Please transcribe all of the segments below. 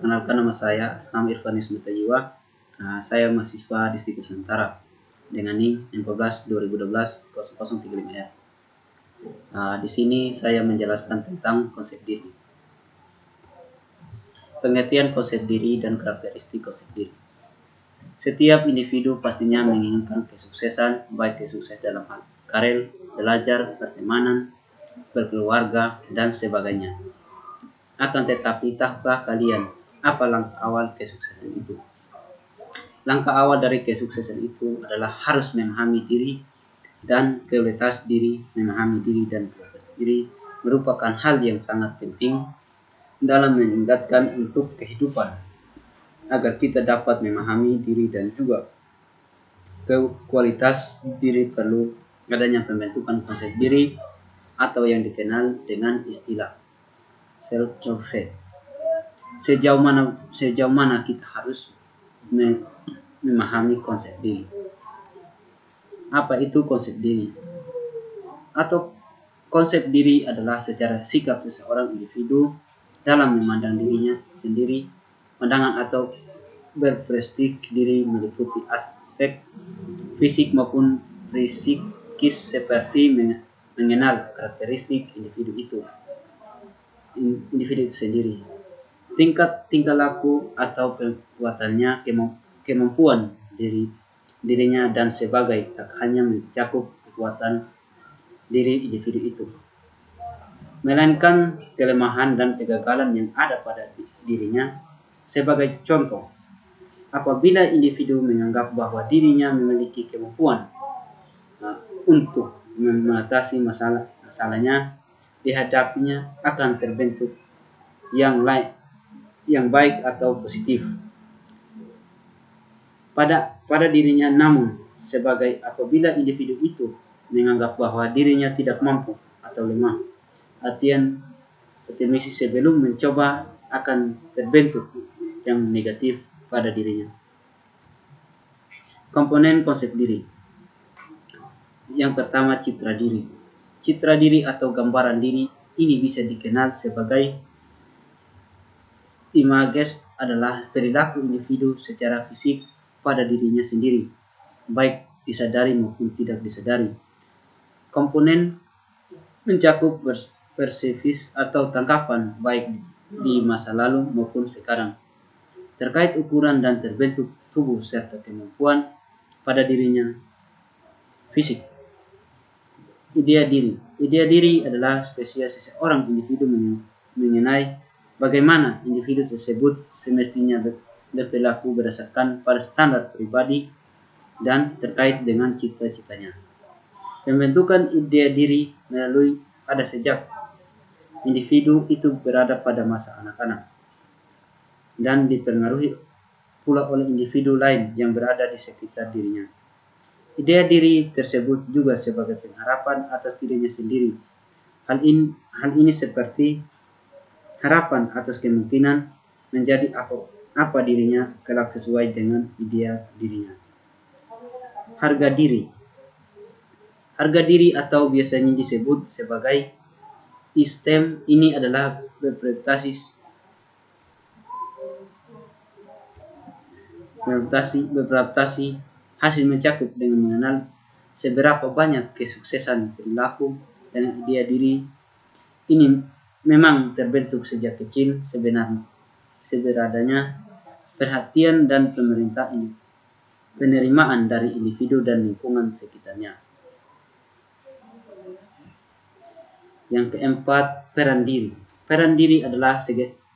Perkenalkan, nama saya Aslam Irfanis Mutajiwa. Saya mahasiswa Distrik Nusantara dengan NIM 14 2012 0035R. Di sini saya menjelaskan tentang konsep diri. Pengertian konsep diri dan karakteristik konsep diri. Setiap individu pastinya menginginkan kesuksesan, baik kesukses dalam hal karir, belajar, pertemanan, berkeluarga, dan sebagainya. Akan tetapi, tahukah kalian apa langkah awal kesuksesan itu? Langkah awal dari kesuksesan itu adalah harus memahami diri dan kualitas diri. Memahami diri dan kualitas diri merupakan hal yang sangat penting dalam meningkatkan untuk kehidupan, agar kita dapat memahami diri dan juga kualitas diri. Perlu adanya pembentukan konsep diri atau yang dikenal dengan istilah self-concept. Sejauh mana kita harus memahami konsep diri. Apa itu konsep diri? Atau konsep diri adalah secara sikap seseorang individu dalam memandang dirinya sendiri. Pandangan atau berprestik diri meliputi aspek fisik maupun psikis seperti mengenal karakteristik individu itu sendiri, tingkah laku atau perbuatannya, kemampuan dirinya dan sebagai, tak hanya mencakup kekuatan diri individu itu, melainkan kelemahan dan kegagalan yang ada pada dirinya. Sebagai contoh, apabila individu menganggap bahwa dirinya memiliki kemampuan untuk mengatasi masalahnya dihadapinya, akan terbentuk yang baik atau positif pada dirinya. Namun sebagai apabila individu itu menganggap bahwa dirinya tidak mampu atau lemah, artian optimis sebelum mencoba, akan terbentuk yang negatif pada dirinya. Komponen konsep diri. Yang pertama, citra diri. Citra diri atau gambaran diri ini bisa dikenal sebagai images, adalah perilaku individu secara fisik pada dirinya sendiri, baik disadari maupun tidak disadari. Komponen mencakup persepsi atau tangkapan baik di masa lalu maupun sekarang terkait ukuran dan terbentuk tubuh serta kemampuan pada dirinya fisik. Idea diri. Idea diri adalah spesies seseorang individu mengenai bagaimana individu tersebut semestinya berperilaku berdasarkan pada standar pribadi dan terkait dengan cita-citanya. Pembentukan idea diri melalui pada sejak individu itu berada pada masa anak-anak dan dipengaruhi pula oleh individu lain yang berada di sekitar dirinya. Idea diri tersebut juga sebagai pengharapan atas dirinya sendiri. Hal ini seperti harapan atas kemungkinan menjadi apa dirinya kelak sesuai dengan idea dirinya. Harga diri. Harga diri atau biasanya disebut sebagai esteem ini adalah beradaptasi hasil mencakup dengan mengenal seberapa banyak kesuksesan perilaku dan idea diri ini memang terbentuk sejak kecil. Sebenarnya perhatian dan penerimaan dari individu dan lingkungan sekitarnya. Yang keempat, peran diri. Peran diri adalah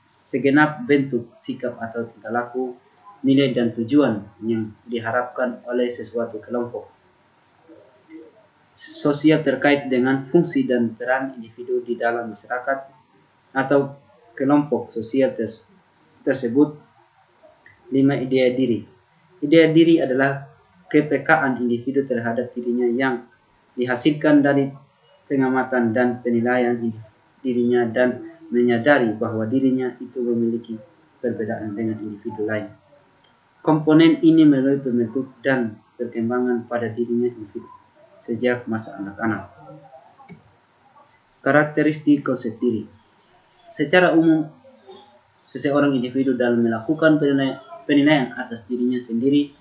segenap bentuk sikap atau tingkah laku, nilai dan tujuan yang diharapkan oleh sesuatu kelompok sosial terkait dengan fungsi dan peran individu di dalam masyarakat atau kelompok sosial tersebut. 5. Idea diri. Idea diri adalah kepekaan individu terhadap dirinya yang dihasilkan dari pengamatan dan penilaian dirinya dan menyadari bahwa dirinya itu memiliki perbedaan dengan individu lain. Komponen ini melalui pembentuk dan perkembangan pada dirinya individu sejak masa anak-anak. Karakteristik konsep diri. Secara umum, seseorang individu dalam melakukan penilaian atas dirinya sendiri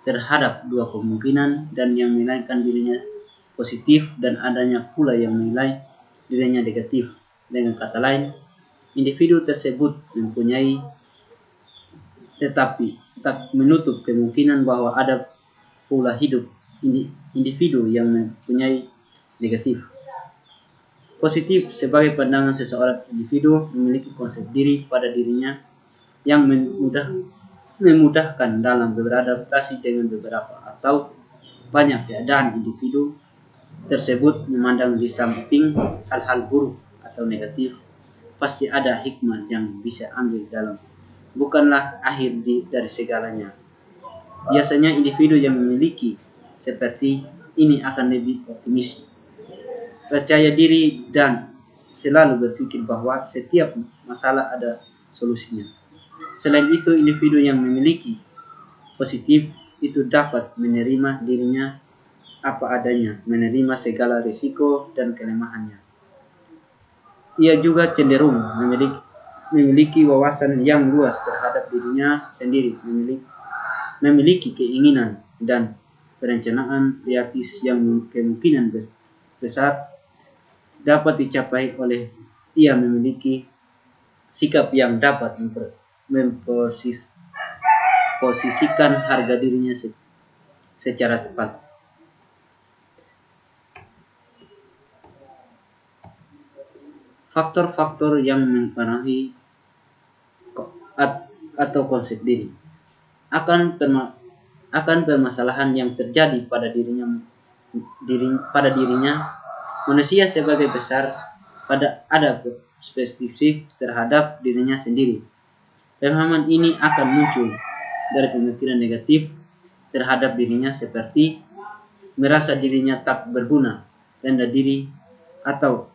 terhadap dua kemungkinan, dan yang menilaikan dirinya positif dan adanya pula yang menilai dirinya negatif. Dengan kata lain, individu tersebut mempunyai tetapi tak menutup kemungkinan bahwa ada pula hidup individu yang mempunyai negatif. Positif sebagai pandangan seseorang individu memiliki konsep diri pada dirinya yang memudahkan dalam beradaptasi dengan beberapa atau banyak keadaan. Individu tersebut memandang di samping hal-hal buruk atau negatif, pasti ada hikmah yang bisa ambil dalam bukanlah akhir dari segalanya. Biasanya individu yang memiliki seperti ini akan lebih optimis, percaya diri, dan selalu berpikir bahwa setiap masalah ada solusinya. Selain itu, individu yang memiliki positif itu dapat menerima dirinya apa adanya, menerima segala risiko dan kelemahannya. Ia juga cenderung memiliki wawasan yang luas terhadap dirinya sendiri, memiliki keinginan dan perencanaan realistis yang kemungkinan besar dapat dicapai oleh ia memiliki sikap yang dapat memposisikan harga dirinya secara tepat. Faktor-faktor yang mempengaruhi atau konsep diri akan permasalahan yang terjadi pada dirinya manusia sebagai besar ada spesifik terhadap dirinya sendiri. Pemahaman ini akan muncul dari pemikiran negatif terhadap dirinya, seperti merasa dirinya tak berguna, rendah diri, atau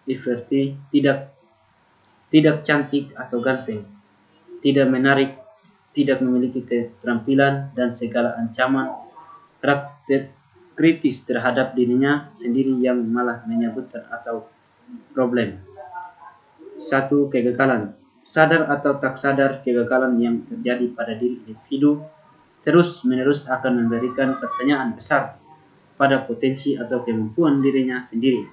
seperti tidak cantik atau ganteng, tidak menarik, tidak memiliki keterampilan, dan segala ancaman karakter kritis terhadap dirinya sendiri yang malah menyebutkan atau problem. 1. Kegagalan. Sadar atau tak sadar, kegagalan yang terjadi pada diri individu terus-menerus akan memberikan pertanyaan besar pada potensi atau kemampuan dirinya sendiri,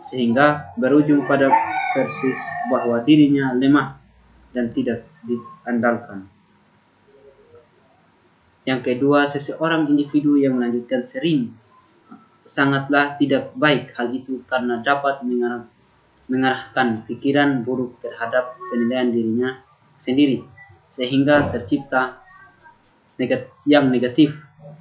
sehingga berujung pada persis bahwa dirinya lemah dan tidak diandalkan. Yang kedua, seseorang individu yang melanjutkan sangatlah tidak baik hal itu, karena dapat mengarahkan pikiran buruk terhadap penilaian dirinya sendiri, sehingga tercipta yang negatif.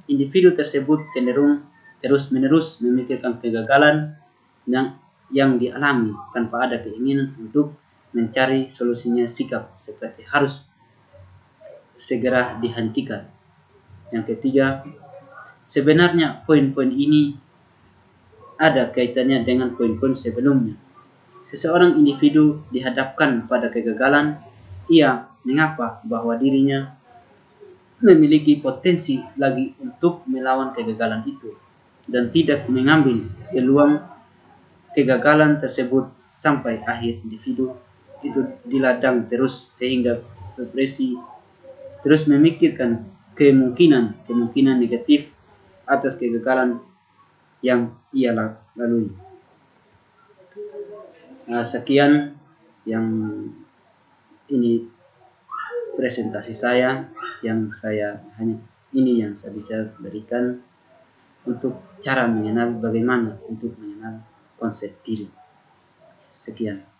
Individu tersebut cenderung terus-menerus memikirkan kegagalan yang dialami tanpa ada keinginan untuk mencari solusinya. Sikap seperti harus segera dihentikan. Yang ketiga, sebenarnya poin-poin ini ada kaitannya dengan poin-poin sebelumnya. Seseorang individu dihadapkan pada kegagalan, ia mengapa bahwa dirinya memiliki potensi lagi untuk melawan kegagalan itu, dan tidak mengambil peluang kegagalan tersebut sampai akhir. Individu itu diladang terus sehingga depresi, terus memikirkan kemungkinan negatif atas kegagalan yang ia lalui. Sekian yang ini presentasi saya yang saya bisa berikan untuk cara mengenal, bagaimana untuk mengenal konsep diri. Sekian.